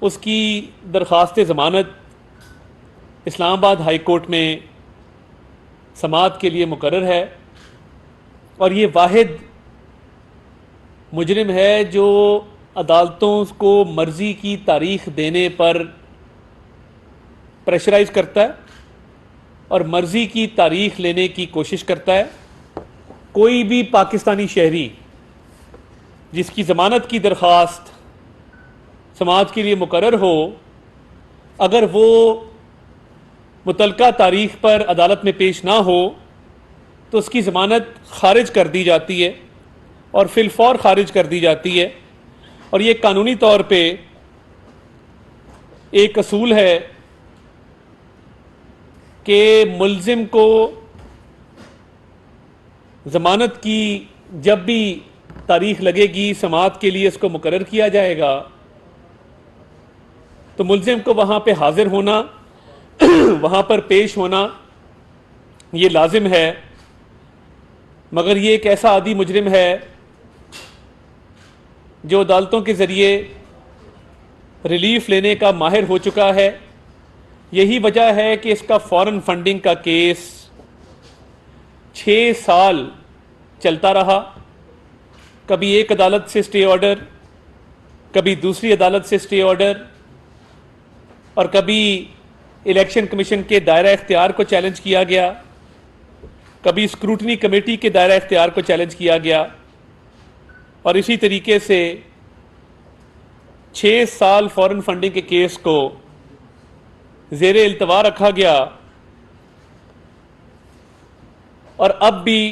اس کی درخواست ضمانت اسلام آباد ہائی کورٹ میں سماعت کے لیے مقرر ہے، اور یہ واحد مجرم ہے جو عدالتوں کو مرضی کی تاریخ دینے پر پریشرائز کرتا ہے اور مرضی کی تاریخ لینے کی کوشش کرتا ہے۔ کوئی بھی پاکستانی شہری جس کی ضمانت کی درخواست سماعت کے لیے مقرر ہو، اگر وہ متعلقہ تاریخ پر عدالت میں پیش نہ ہو تو اس کی ضمانت خارج کر دی جاتی ہے، اور فی الفور خارج کر دی جاتی ہے۔ اور یہ قانونی طور پہ ایک اصول ہے کہ ملزم کو ضمانت کی جب بھی تاریخ لگے گی سماعت کے لیے اس کو مقرر کیا جائے گا تو ملزم کو وہاں پہ حاضر ہونا، وہاں پر پیش ہونا یہ لازم ہے۔ مگر یہ ایک ایسا عادی مجرم ہے جو عدالتوں کے ذریعے ریلیف لینے کا ماہر ہو چکا ہے۔ یہی وجہ ہے کہ اس کا فارن فنڈنگ کا کیس 6 سال چلتا رہا، کبھی ایک عدالت سے سٹے آرڈر، کبھی دوسری عدالت سے سٹے آرڈر، اور کبھی الیکشن کمیشن کے دائرہ اختیار کو چیلنج کیا گیا، کبھی اسکروٹنی کمیٹی کے دائرہ اختیار کو چیلنج کیا گیا، اور اسی طریقے سے 6 سال فارن فنڈنگ کے کیس کو زیر التوا رکھا گیا، اور اب بھی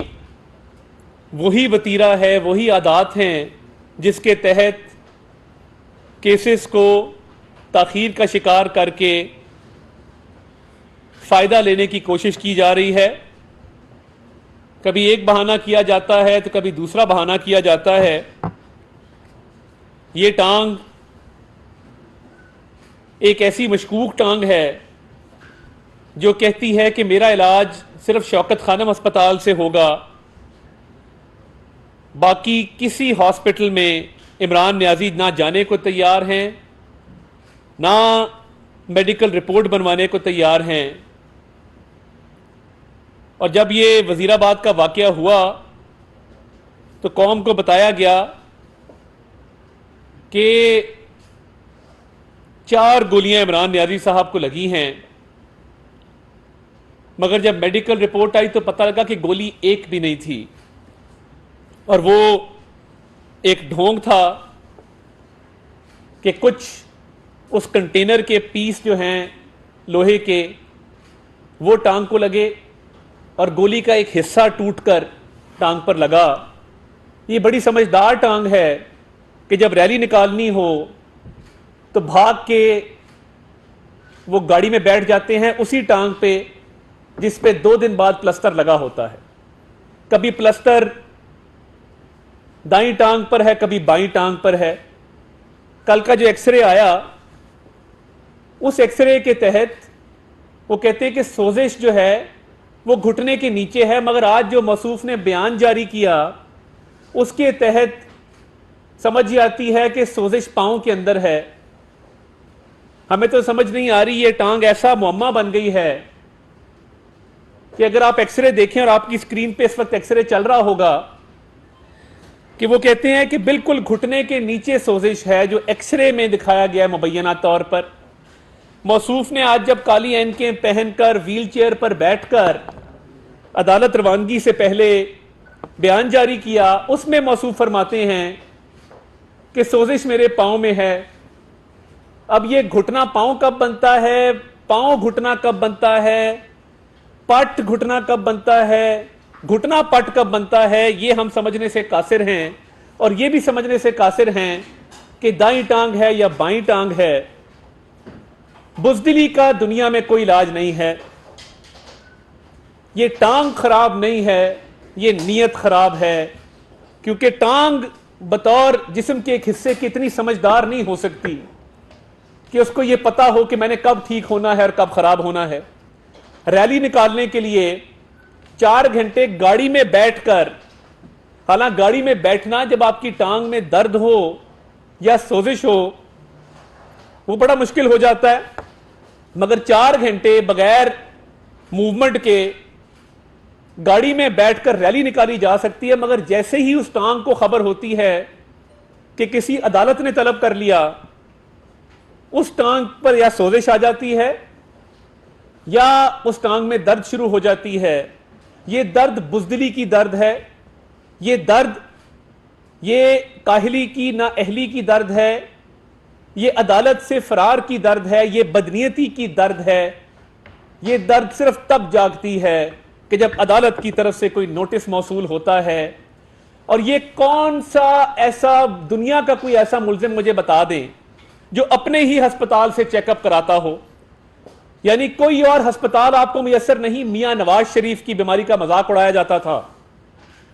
وہی وتیرہ ہے، وہی عادات ہیں جس کے تحت کیسز کو تاخیر کا شکار کر کے فائدہ لینے کی کوشش کی جا رہی ہے۔ کبھی ایک بہانہ کیا جاتا ہے تو کبھی دوسرا بہانہ کیا جاتا ہے۔ یہ ٹانگ ایک ایسی مشکوک ٹانگ ہے جو کہتی ہے کہ میرا علاج صرف شوکت خانم ہسپتال سے ہوگا، باقی کسی ہاسپٹل میں عمران نیازی نہ جانے کو تیار ہیں، نہ میڈیکل رپورٹ بنوانے کو تیار ہیں۔ اور جب یہ وزیر آباد کا واقعہ ہوا تو قوم کو بتایا گیا کہ 4 گولیاں عمران نیازی صاحب کو لگی ہیں، مگر جب میڈیکل رپورٹ آئی تو پتہ لگا کہ گولی ایک بھی نہیں تھی، اور وہ ایک ڈھونگ تھا کہ کچھ اس کنٹینر کے پیس جو ہیں لوہے کے وہ ٹانگ کو لگے اور گولی کا ایک حصہ ٹوٹ کر ٹانگ پر لگا۔ یہ بڑی سمجھدار ٹانگ ہے کہ جب ریلی نکالنی ہو تو بھاگ کے وہ گاڑی میں بیٹھ جاتے ہیں اسی ٹانگ پہ جس پہ 2 دن بعد پلسٹر لگا ہوتا ہے۔ کبھی پلسٹر دائیں ٹانگ پر ہے، کبھی بائیں ٹانگ پر ہے۔ کل کا جو ایکس رے آیا اس ایکس رے کے تحت وہ کہتے ہیں کہ سوزش جو ہے وہ گھٹنے کے نیچے ہے، مگر آج جو موصوف نے بیان جاری کیا اس کے تحت سمجھ یہ آتی ہے کہ سوزش پاؤں کے اندر ہے۔ ہمیں تو سمجھ نہیں آ رہی، یہ ٹانگ ایسا معمہ بن گئی ہے کہ اگر آپ ایکس رے دیکھیں، اور آپ کی اسکرین پہ اس وقت ایکس رے چل رہا ہوگا، کہ وہ کہتے ہیں کہ بالکل گھٹنے کے نیچے سوزش ہے جو ایکس رے میں دکھایا گیا ہے مبینہ طور پر۔ موصوف نے آج جب کالی اینکیں پہن کر ویل چیئر پر بیٹھ کر عدالت روانگی سے پہلے بیان جاری کیا، اس میں موصوف فرماتے ہیں کہ سوزش میرے پاؤں میں ہے۔ اب یہ گھٹنا پاؤں کب بنتا ہے، پاؤں گھٹنا کب بنتا ہے، پٹ گھٹنا کب بنتا ہے، گھٹنا پٹ کب بنتا ہے، یہ ہم سمجھنے سے قاصر ہیں، اور یہ بھی سمجھنے سے قاصر ہیں کہ دائیں ٹانگ ہے یا بائیں ٹانگ ہے۔ بزدلی کا دنیا میں کوئی علاج نہیں ہے۔ یہ ٹانگ خراب نہیں ہے، یہ نیت خراب ہے، کیونکہ ٹانگ بطور جسم کے ایک حصے کی اتنی سمجھدار نہیں ہو سکتی کہ اس کو یہ پتا ہو کہ میں نے کب ٹھیک ہونا ہے اور کب خراب ہونا ہے۔ ریلی نکالنے کے لیے 4 گھنٹے گاڑی میں بیٹھ کر، حالانکہ گاڑی میں بیٹھنا جب آپ کی ٹانگ میں درد ہو یا سوزش ہو وہ بڑا مشکل ہو جاتا ہے. مگر 4 گھنٹے بغیر موومنٹ کے گاڑی میں بیٹھ کر ریلی نکالی جا سکتی ہے. مگر جیسے ہی اس ٹانگ کو خبر ہوتی ہے کہ کسی عدالت نے طلب کر لیا, اس ٹانگ پر یا سوزش آ جاتی ہے یا اس ٹانگ میں درد شروع ہو جاتی ہے. یہ درد بزدلی کی درد ہے, یہ درد یہ کاہلی کی نا اہلی کی درد ہے, یہ عدالت سے فرار کی درد ہے, یہ بدنیتی کی درد ہے. یہ درد صرف تب جاگتی ہے کہ جب عدالت کی طرف سے کوئی نوٹس موصول ہوتا ہے. اور یہ کون سا ایسا دنیا کا کوئی ایسا ملزم مجھے بتا دیں جو اپنے ہی ہسپتال سے چیک اپ کراتا ہو. یعنی کوئی اور ہسپتال آپ کو میسر نہیں. میاں نواز شریف کی بیماری کا مذاق اڑایا جاتا تھا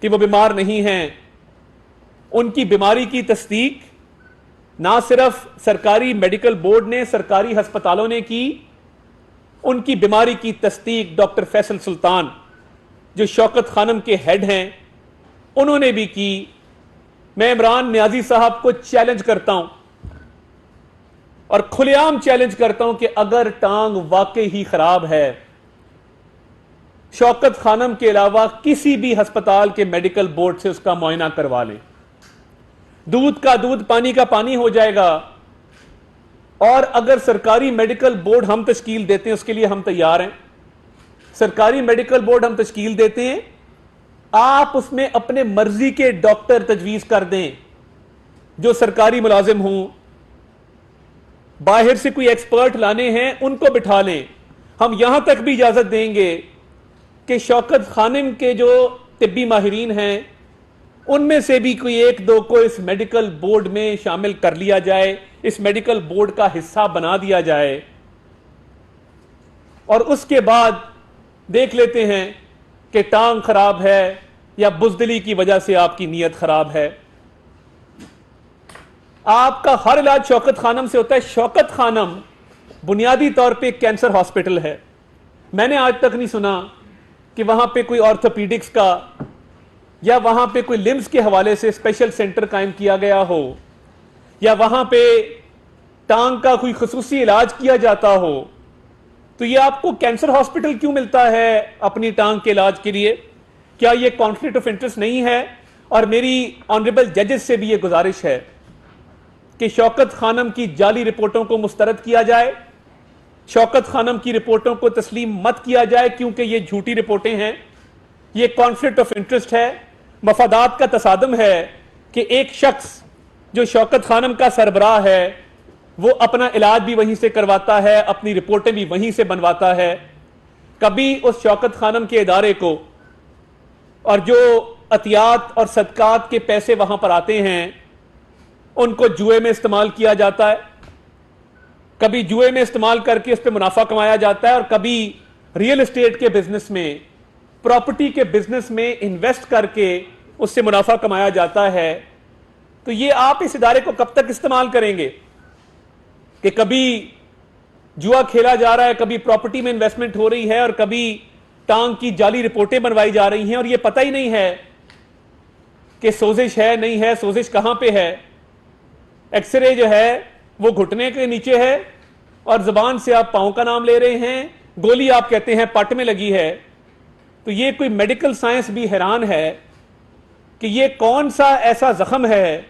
کہ وہ بیمار نہیں ہیں. ان کی بیماری کی تصدیق نہ صرف سرکاری میڈیکل بورڈ نے, سرکاری ہسپتالوں نے کی, ان کی بیماری کی تصدیق ڈاکٹر فیصل سلطان جو شوکت خانم کے ہیڈ ہیں انہوں نے بھی کی. میں عمران نیازی صاحب کو چیلنج کرتا ہوں اور کھلے عام چیلنج کرتا ہوں کہ اگر ٹانگ واقعی ہی خراب ہے, شوکت خانم کے علاوہ کسی بھی ہسپتال کے میڈیکل بورڈ سے اس کا معائنہ کروا لیں. دودھ کا دودھ, پانی کا پانی ہو جائے گا. اور اگر سرکاری میڈیکل بورڈ ہم تشکیل دیتے ہیں, اس کے لیے ہم تیار ہیں. سرکاری میڈیکل بورڈ ہم تشکیل دیتے ہیں, آپ اس میں اپنے مرضی کے ڈاکٹر تجویز کر دیں جو سرکاری ملازم ہوں. باہر سے کوئی ایکسپرٹ لانے ہیں ان کو بٹھا لیں. ہم یہاں تک بھی اجازت دیں گے کہ شوکت خانم کے جو طبی ماہرین ہیں ان میں سے بھی کوئی 1-2 کو اس میڈیکل بورڈ میں شامل کر لیا جائے, اس میڈیکل بورڈ کا حصہ بنا دیا جائے, اور اس کے بعد دیکھ لیتے ہیں کہ ٹانگ خراب ہے یا بزدلی کی وجہ سے آپ کی نیت خراب ہے. آپ کا ہر علاج شوکت خانم سے ہوتا ہے. شوکت خانم بنیادی طور پہ کینسر ہاسپٹل ہے. میں نے آج تک نہیں سنا کہ وہاں پہ کوئی آرتھوپیڈکس کا یا وہاں پہ کوئی لمز کے حوالے سے اسپیشل سینٹر قائم کیا گیا ہو, یا وہاں پہ ٹانگ کا کوئی خصوصی علاج کیا جاتا ہو. تو یہ آپ کو کینسر ہاسپٹل کیوں ملتا ہے اپنی ٹانگ کے علاج کے لیے؟ کیا یہ کانفلکٹ آف انٹرسٹ نہیں ہے؟ اور میری آنریبل ججز سے بھی یہ گزارش ہے کہ شوکت خانم کی جعلی رپورٹوں کو مسترد کیا جائے, شوکت خانم کی رپورٹوں کو تسلیم مت کیا جائے, کیونکہ یہ جھوٹی رپورٹیں ہیں. یہ کانفلکٹ آف انٹرسٹ ہے, مفادات کا تصادم ہے کہ ایک شخص جو شوکت خانم کا سربراہ ہے وہ اپنا علاج بھی وہیں سے کرواتا ہے, اپنی رپورٹیں بھی وہیں سے بنواتا ہے. کبھی اس شوکت خانم کے ادارے کو اور جو عطیات اور صدقات کے پیسے وہاں پر آتے ہیں ان کو جوئے میں استعمال کیا جاتا ہے, کبھی جوئے میں استعمال کر کے اس پہ منافع کمایا جاتا ہے, اور کبھی ریئل اسٹیٹ کے بزنس میں, پراپرٹی کے بزنس میں انویسٹ کر کے اس سے منافع کمایا جاتا ہے. تو یہ آپ اس ادارے کو کب تک استعمال کریں گے کہ کبھی جوا کھیلا جا رہا ہے, کبھی پراپرٹی میں انویسٹمنٹ ہو رہی ہے, اور کبھی ٹانگ کی جعلی رپورٹیں بنوائی جا رہی ہیں, اور یہ پتہ ہی نہیں ہے کہ سوزش ہے نہیں ہے, سوزش کہاں پہ ہے. ایکس رے جو ہے وہ گھٹنے کے نیچے ہے اور زبان سے آپ پاؤں کا نام لے رہے ہیں, گولی آپ کہتے ہیں پٹ میں لگی ہے. تو یہ کوئی میڈیکل سائنس بھی حیران ہے کہ یہ کون سا ایسا زخم ہے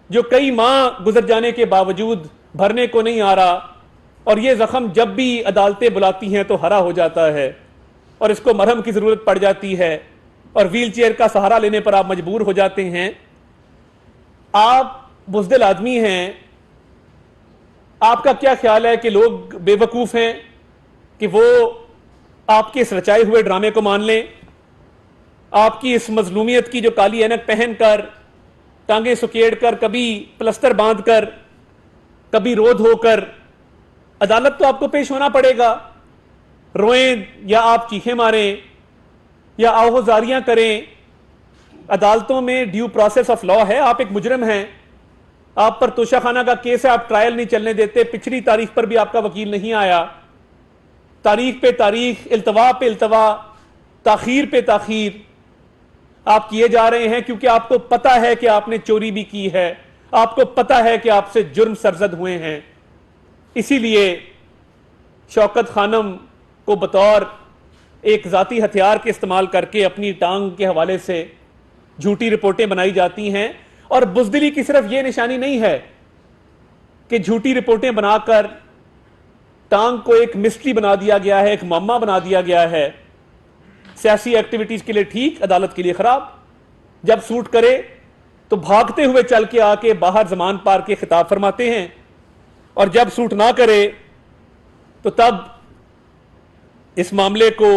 جو کئی ماہ گزر جانے کے باوجود بھرنے کو نہیں آ رہا, اور یہ زخم جب بھی عدالتیں بلاتی ہیں تو ہرا ہو جاتا ہے, اور اس کو مرہم کی ضرورت پڑ جاتی ہے, اور ویل چیئر کا سہارا لینے پر آپ مجبور ہو جاتے ہیں. آپ بزدل آدمی ہیں, آپ کا کیا خیال ہے کہ لوگ بے وقوف ہیں کہ وہ آپ کے اس رچائے ہوئے ڈرامے کو مان لیں؟ آپ کی اس مظلومیت کی جو کالی اینک پہن کر, ٹانگیں سکیڑ کر, کبھی پلستر باندھ کر, کبھی رو دھو کر, عدالت تو آپ کو پیش ہونا پڑے گا. روئیں یا آپ چیخیں ماریں یا آہوزاریاں کریں, عدالتوں میں ڈیو پروسیس آف لا ہے. آپ ایک مجرم ہیں, آپ پر توشہ خانہ کا کیس ہے, آپ ٹرائل نہیں چلنے دیتے. پچھلی تاریخ پر بھی آپ کا وکیل نہیں آیا, تاریخ پہ تاریخ, التوا پہ التوا, تاخیر پہ تاخیر آپ کیے جا رہے ہیں, کیونکہ آپ کو پتا ہے کہ آپ نے چوری بھی کی ہے, آپ کو پتا ہے کہ آپ سے جرم سرزد ہوئے ہیں. اسی لیے شوکت خانم کو بطور ایک ذاتی ہتھیار کے استعمال کر کے اپنی ٹانگ کے حوالے سے جھوٹی رپورٹیں بنائی جاتی ہیں. اور بزدلی کی صرف یہ نشانی نہیں ہے کہ جھوٹی رپورٹیں بنا کر ٹانگ کو ایک مسٹری بنا دیا گیا ہے, ایک معمہ بنا دیا گیا ہے. سیاسی ایکٹیویٹیز کے لیے ٹھیک, عدالت کے لیے خراب. جب سوٹ کرے تو بھاگتے ہوئے چل کے آ کے باہر زمان پار کے خطاب فرماتے ہیں, اور جب سوٹ نہ کرے تو تب اس معاملے کو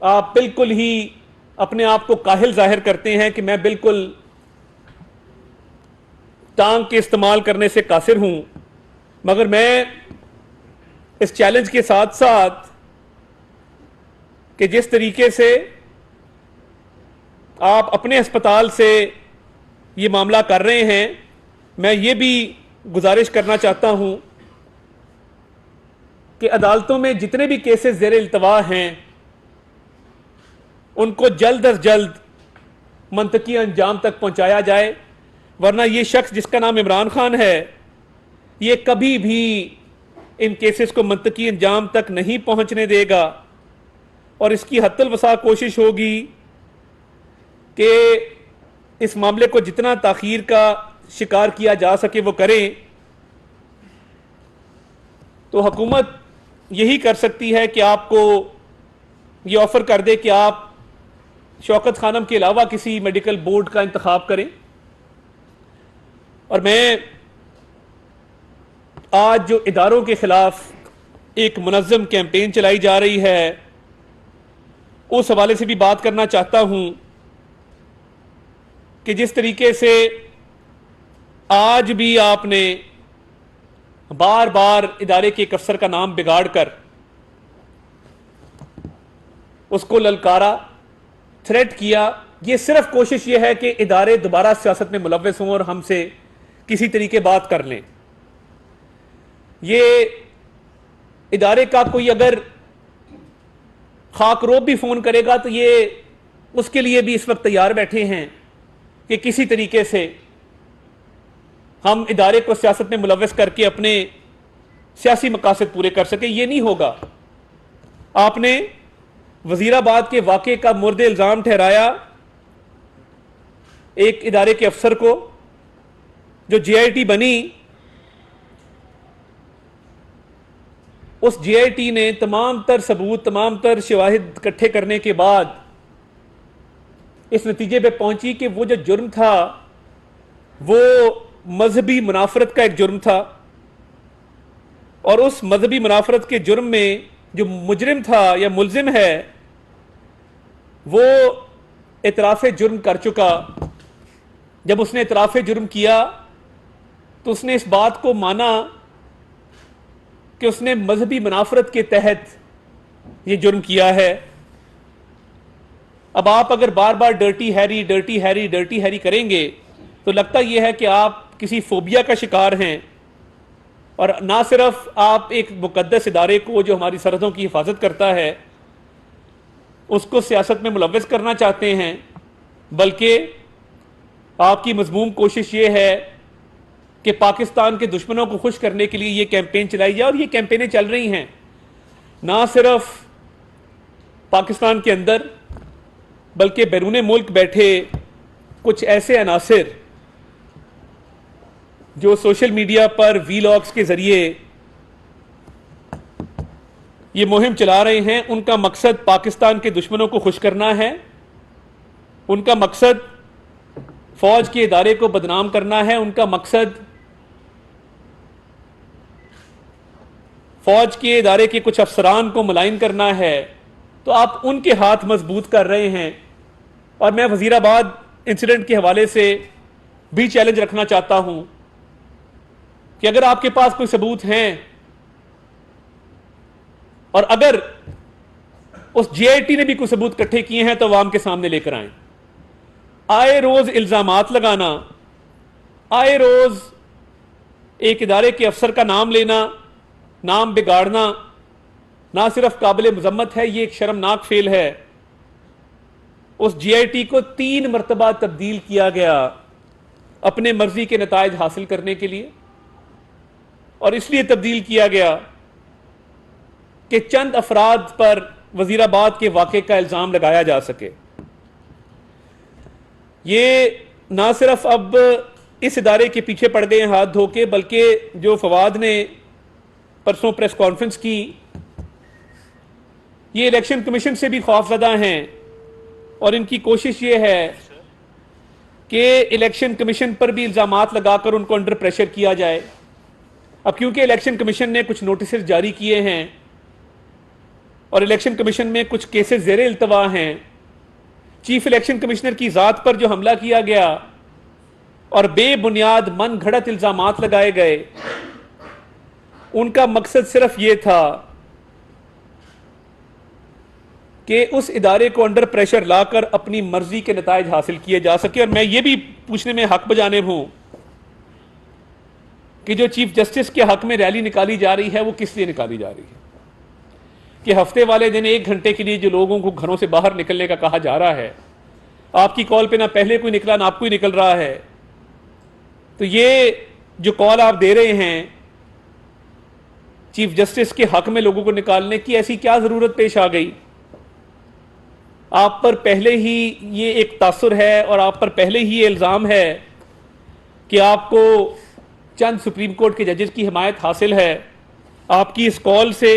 آپ بالکل ہی اپنے آپ کو کاہل ظاہر کرتے ہیں کہ میں بالکل ٹانگ کے استعمال کرنے سے قاصر ہوں. مگر میں اس چیلنج کے ساتھ ساتھ کہ جس طریقے سے آپ اپنے اسپتال سے یہ معاملہ کر رہے ہیں, میں یہ بھی گزارش کرنا چاہتا ہوں کہ عدالتوں میں جتنے بھی کیسز زیر التوا ہیں ان کو جلد از جلد منطقی انجام تک پہنچایا جائے, ورنہ یہ شخص جس کا نام عمران خان ہے یہ کبھی بھی ان کیسز کو منطقی انجام تک نہیں پہنچنے دے گا, اور اس کی حتی الوسع کوشش ہوگی کہ اس معاملے کو جتنا تاخیر کا شکار کیا جا سکے وہ کریں. تو حکومت یہی کر سکتی ہے کہ آپ کو یہ آفر کر دے کہ آپ شوکت خانم کے علاوہ کسی میڈیکل بورڈ کا انتخاب کریں. اور میں آج جو اداروں کے خلاف ایک منظم کیمپین چلائی جا رہی ہے اس حوالے سے بھی بات کرنا چاہتا ہوں کہ جس طریقے سے آج بھی آپ نے بار بار ادارے کے ایک افسر کا نام بگاڑ کر اس کو للکارا, تھریٹ کیا, یہ صرف کوشش یہ ہے کہ ادارے دوبارہ سیاست میں ملوث ہوں اور ہم سے کسی طریقے بات کر لیں. یہ ادارے کا کوئی اگر خاک روب بھی فون کرے گا تو یہ اس کے لیے بھی اس وقت تیار بیٹھے ہیں کہ کسی طریقے سے ہم ادارے کو سیاست میں ملوث کر کے اپنے سیاسی مقاصد پورے کر سکیں. یہ نہیں ہوگا. آپ نے وزیر آباد کے واقعے کا مورد الزام ٹھہرایا ایک ادارے کے افسر کو جو جے آئی ٹی بنی. اس جے آئی ٹی نے تمام تر ثبوت, تمام تر شواہد اکٹھے کرنے کے بعد اس نتیجے پہ پہنچی کہ وہ جو جرم تھا وہ مذہبی منافرت کا ایک جرم تھا, اور اس مذہبی منافرت کے جرم میں جو مجرم تھا یا ملزم ہے وہ اعتراف جرم کر چکا. جب اس نے اعتراف جرم کیا تو اس نے اس بات کو مانا کہ اس نے مذہبی منافرت کے تحت یہ جرم کیا ہے. اب آپ اگر بار بار dirty Harry dirty Harry dirty Harry کریں گے تو لگتا یہ ہے کہ آپ کسی فوبیا کا شکار ہیں, اور نہ صرف آپ ایک مقدس ادارے کو جو ہماری سرحدوں کی حفاظت کرتا ہے اس کو سیاست میں ملوث کرنا چاہتے ہیں, بلکہ آپ کی مذموم کوشش یہ ہے کہ پاکستان کے دشمنوں کو خوش کرنے کے لیے یہ کیمپین چلائی جائے. اور یہ کیمپینیں چل رہی ہیں نہ صرف پاکستان کے اندر بلکہ بیرون ملک بیٹھے کچھ ایسے عناصر جو سوشل میڈیا پر وی لاگز کے ذریعے یہ مہم چلا رہے ہیں. ان کا مقصد پاکستان کے دشمنوں کو خوش کرنا ہے, ان کا مقصد فوج کے ادارے کو بدنام کرنا ہے, ان کا مقصد فوج کے ادارے کے کچھ افسران کو ملائن کرنا ہے. تو آپ ان کے ہاتھ مضبوط کر رہے ہیں. اور میں وزیر آباد انسیڈنٹ کے حوالے سے بھی چیلنج رکھنا چاہتا ہوں کہ اگر آپ کے پاس کوئی ثبوت ہیں اور اگر اس جے آئی ٹی نے بھی کوئی ثبوت اکٹھے کیے ہیں تو عوام کے سامنے لے کر آئیں. آئے روز الزامات لگانا, آئے روز ایک ادارے کے افسر کا نام لینا, نام بگاڑنا نہ صرف قابل مذمت ہے, یہ ایک شرمناک فعل ہے. اس جے آئی ٹی کو 3 مرتبہ تبدیل کیا گیا اپنے مرضی کے نتائج حاصل کرنے کے لیے. اور اس لیے تبدیل کیا گیا کہ چند افراد پر وزیر آباد کے واقعے کا الزام لگایا جا سکے. یہ نہ صرف اب اس ادارے کے پیچھے پڑ گئے ہیں ہاتھ دھو کے، بلکہ جو فواد نے پرسوں پریس کانفرنس کی، یہ الیکشن کمیشن سے بھی خوفزدہ ہیں، اور ان کی کوشش یہ ہے کہ الیکشن کمیشن پر بھی الزامات لگا کر ان کو انڈر پریشر کیا جائے. اب کیونکہ الیکشن کمیشن نے کچھ نوٹسز جاری کیے ہیں اور الیکشن کمیشن میں کچھ کیسز زیر التوا ہیں، چیف الیکشن کمشنر کی ذات پر جو حملہ کیا گیا اور بے بنیاد من گھڑت الزامات لگائے گئے، ان کا مقصد صرف یہ تھا کہ اس ادارے کو انڈر پریشر لا کر اپنی مرضی کے نتائج حاصل کیے جا سکے. اور میں یہ بھی پوچھنے میں حق بجانب ہوں کہ جو چیف جسٹس کے حق میں ریلی نکالی جا رہی ہے وہ کس لیے نکالی جا رہی ہے؟ کہ ہفتے والے دن 1 گھنٹے کے لیے جو لوگوں کو گھروں سے باہر نکلنے کا کہا جا رہا ہے، آپ کی کال پہ نہ پہلے کوئی نکلا نہ آپ کوئی نکل رہا ہے، تو یہ جو کال آپ دے رہے ہیں چیف جسٹس کے حق میں لوگوں کو نکالنے کی، ایسی کیا ضرورت پیش آ گئی؟ آپ پر پہلے ہی یہ ایک تاثر ہے اور آپ پر پہلے ہی یہ الزام ہے کہ آپ کو چند سپریم کورٹ کے ججز کی حمایت حاصل ہے. آپ کی اس کال سے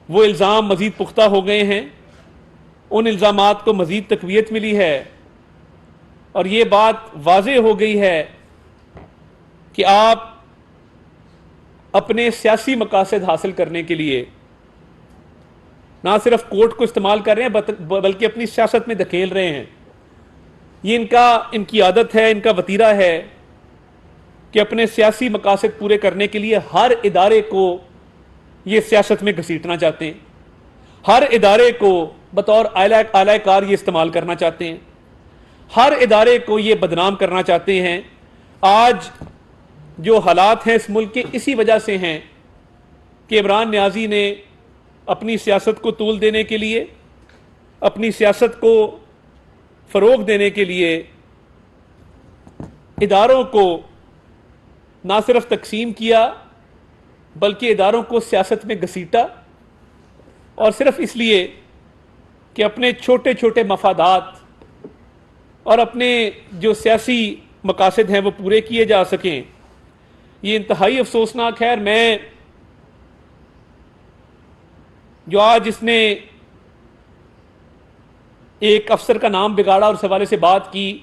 وہ الزام مزید پختہ ہو گئے ہیں، ان الزامات کو مزید تقویت ملی ہے، اور یہ بات واضح ہو گئی ہے کہ آپ اپنے سیاسی مقاصد حاصل کرنے کے لیے نہ صرف کورٹ کو استعمال کر رہے ہیں بلکہ اپنی سیاست میں دھکیل رہے ہیں. یہ ان کی عادت ہے، ان کا وتیرہ ہے کہ اپنے سیاسی مقاصد پورے کرنے کے لیے ہر ادارے کو یہ سیاست میں گھسیٹنا چاہتے ہیں، ہر ادارے کو بطور اعلی کار یہ استعمال کرنا چاہتے ہیں، ہر ادارے کو یہ بدنام کرنا چاہتے ہیں. آج جو حالات ہیں اس ملک کے اسی وجہ سے ہیں کہ عمران نیازی نے اپنی سیاست کو طول دینے کے لیے، اپنی سیاست کو فروغ دینے کے لیے اداروں کو نہ صرف تقسیم کیا بلکہ اداروں کو سیاست میں گھسیٹا، اور صرف اس لیے کہ اپنے چھوٹے چھوٹے مفادات اور اپنے جو سیاسی مقاصد ہیں وہ پورے کیے جا سکیں. یہ انتہائی افسوسناک ہے. اور میں جو آج اس نے ایک افسر کا نام بگاڑا اور اس حوالے سے بات کی،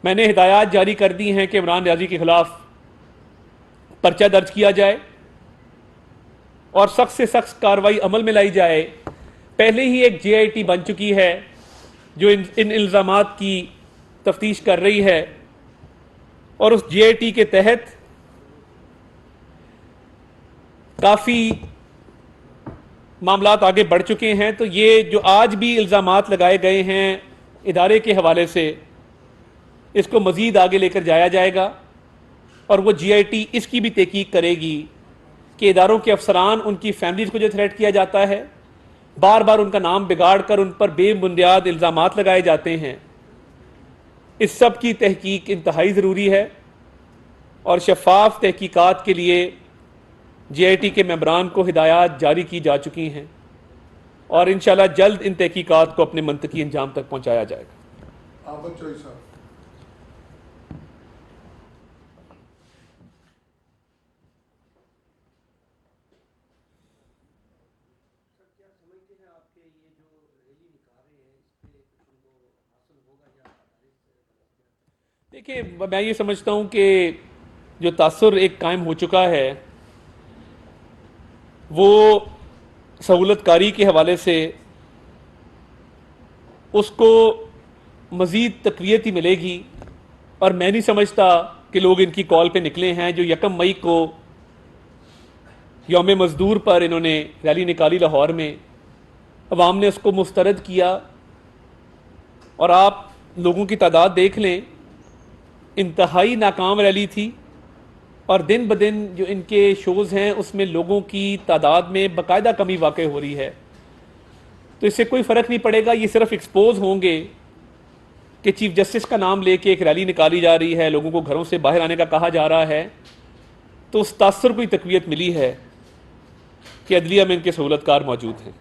میں نے ہدایات جاری کر دی ہیں کہ عمران نیازی کے خلاف پرچہ درج کیا جائے اور سخت سے سخت کارروائی عمل میں لائی جائے. پہلے ہی ایک جے آئی ٹی بن چکی ہے جو ان الزامات کی تفتیش کر رہی ہے، اور اس جے آئی ٹی کے تحت کافی معاملات آگے بڑھ چکے ہیں. تو یہ جو آج بھی الزامات لگائے گئے ہیں ادارے کے حوالے سے، اس کو مزید آگے لے کر جایا جائے گا، اور وہ جی آئی ٹی اس کی بھی تحقیق کرے گی کہ اداروں کے افسران، ان کی فیملیز کو جو تھریٹ کیا جاتا ہے، بار بار ان کا نام بگاڑ کر ان پر بے بنیاد الزامات لگائے جاتے ہیں، اس سب کی تحقیق انتہائی ضروری ہے. اور شفاف تحقیقات کے لیے جے آئی ٹی کے ممبران کو ہدایات جاری کی جا چکی ہیں، اور انشاءاللہ جلد ان تحقیقات کو اپنے منطقی انجام تک پہنچایا جائے گا. عابد چوئی صاحب. دیکھیں، میں یہ سمجھتا ہوں کہ جو تاثر ایک قائم ہو چکا ہے وہ سہولت کاری کے حوالے سے اس کو مزید تقویت ہی ملے گی. اور میں نہیں سمجھتا کہ لوگ ان کی کال پہ نکلے ہیں. جو 1 مئی کو یوم مزدور پر انہوں نے ریلی نکالی لاہور میں، عوام نے اس کو مسترد کیا، اور آپ لوگوں کی تعداد دیکھ لیں، انتہائی ناکام ریلی تھی. اور دن بدن جو ان کے شوز ہیں اس میں لوگوں کی تعداد میں باقاعدہ کمی واقع ہو رہی ہے. تو اس سے کوئی فرق نہیں پڑے گا. یہ صرف ایکسپوز ہوں گے کہ چیف جسٹس کا نام لے کے ایک ریلی نکالی جا رہی ہے، لوگوں کو گھروں سے باہر آنے کا کہا جا رہا ہے، تو اس تاثر کو تقویت ملی ہے کہ عدلیہ میں ان کے سہولت کار موجود ہیں۔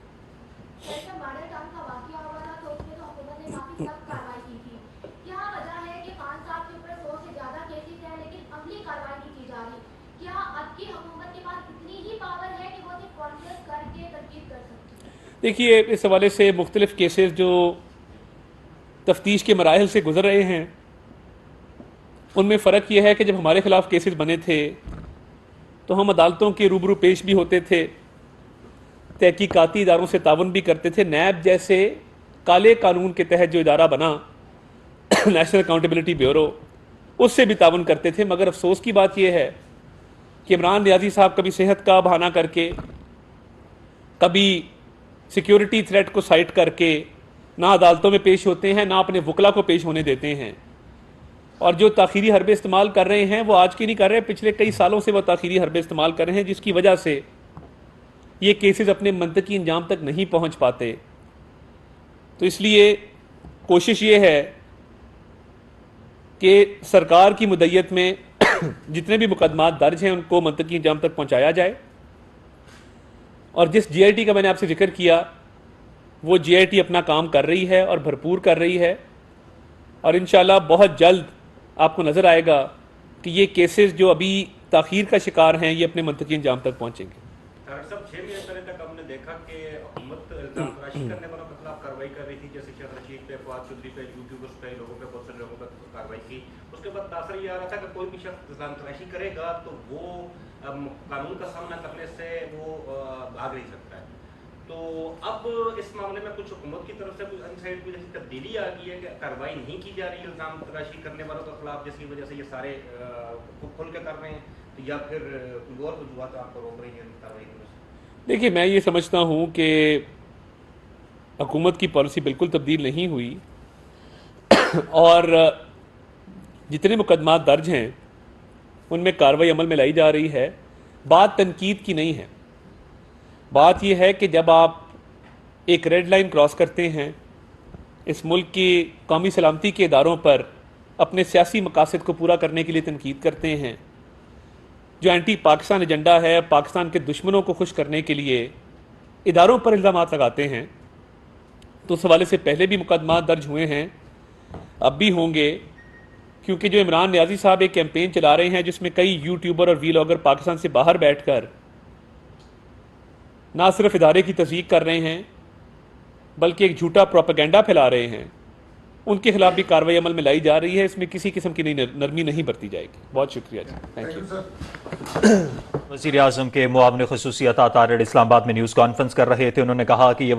دیکھیے، اس حوالے سے مختلف کیسز جو تفتیش کے مراحل سے گزر رہے ہیں، ان میں فرق یہ ہے کہ جب ہمارے خلاف کیسز بنے تھے تو ہم عدالتوں کے روبرو پیش بھی ہوتے تھے، تحقیقاتی اداروں سے تعاون بھی کرتے تھے، نیب جیسے کالے قانون کے تحت جو ادارہ بنا نیشنل اکاؤنٹیبلٹی بیورو، اس سے بھی تعاون کرتے تھے۔ مگر افسوس کی بات یہ ہے کہ عمران ریاضی صاحب کبھی صحت کا بہانہ کر کے، کبھی سیکیورٹی تھریٹ کو سائٹ کر کے نہ عدالتوں میں پیش ہوتے ہیں، نہ اپنے وکلا کو پیش ہونے دیتے ہیں، اور جو تاخیری حربے استعمال کر رہے ہیں وہ آج کی نہیں کر رہے، پچھلے کئی سالوں سے وہ تاخیری حربے استعمال کر رہے ہیں، جس کی وجہ سے یہ کیسز اپنے منطقی انجام تک نہیں پہنچ پاتے۔ تو اس لیے کوشش یہ ہے کہ سرکار کی مدیت میں جتنے بھی مقدمات درج ہیں ان کو منطقی انجام تک پہنچایا جائے، اور جس جی آئی ٹی کا میں نے آپ سے ذکر کیا، وہ جی آئی ٹی اپنا کام کر رہی ہے اور بھرپور کر رہی ہے، اور انشاءاللہ بہت جلد آپ کو نظر آئے گا کہ یہ کیسز جو ابھی تاخیر کا شکار ہیں یہ اپنے منطقی انجام تک پہنچیں گے۔ ڈاکٹر صاحب، 6 مہینے پہلے تک ہم نے دیکھا کہ حکومت الزام تراشی کرنے والوں کے خلاف کارروائی کر رہی تھی، جیسے شیخ رشید پہ، فواد چودھری پہ، یوٹیوبرز پہ، لوگوں پہ، بہت سارے لوگوں پہ کارروائی کی۔ اس کے بعد تاثر یہ آ رہا تھا کہ کوئی بھی شخص الزام تراشی کرے گا تو وہ قانون کا سامنا کرنے سے وہ بھاگ نہیں سکتا ہے۔ تو اب اس معاملے میں کچھ حکومت کی طرف سے کچھ ان سائڈ بھی جیسی تبدیلی آ گئی ہے کہ کارروائی نہیں کی جا رہی الزام تراشی کرنے والوں کے خلاف، جس کی وجہ سے یہ سارے کھل کے کر رہے ہیں، یا پھر کوئی اور وجوہات آپ کو روک رہی ہیں کارروائی کرنے سے؟ دیکھیے، میں یہ سمجھتا ہوں کہ حکومت کی پالیسی بالکل تبدیل نہیں ہوئی، اور جتنے مقدمات درج ہیں ان میں کارروائی عمل میں لائی جا رہی ہے۔ بات تنقید کی نہیں ہے، بات یہ ہے کہ جب آپ ایک ریڈ لائن کراس کرتے ہیں، اس ملک کی قومی سلامتی کے اداروں پر اپنے سیاسی مقاصد کو پورا کرنے کے لیے تنقید کرتے ہیں، جو اینٹی پاکستان ایجنڈا ہے، پاکستان کے دشمنوں کو خوش کرنے کے لیے اداروں پر الزامات لگاتے ہیں، تو اس حوالے سے پہلے بھی مقدمات درج ہوئے ہیں، اب بھی ہوں گے، کیونکہ جو عمران نیازی صاحب ایک کیمپین چلا رہے ہیں جس میں کئی یوٹیوبر اور ویلاگر پاکستان سے باہر بیٹھ کر نہ صرف ادارے کی تصدیق کر رہے ہیں بلکہ ایک جھوٹا پروپیگنڈا پھیلا رہے ہیں، ان کے خلاف بھی کارروائی عمل میں لائی جا رہی ہے۔ اس میں کسی قسم کی نرمی نہیں برتی جائے گی۔ بہت شکریہ جی، تھینک یو۔ وزیر اعظم کے معاون خصوصی عطا تارڑ اسلام آباد میں نیوز کانفرنس کر رہے تھے، انہوں نے کہا کہ یہ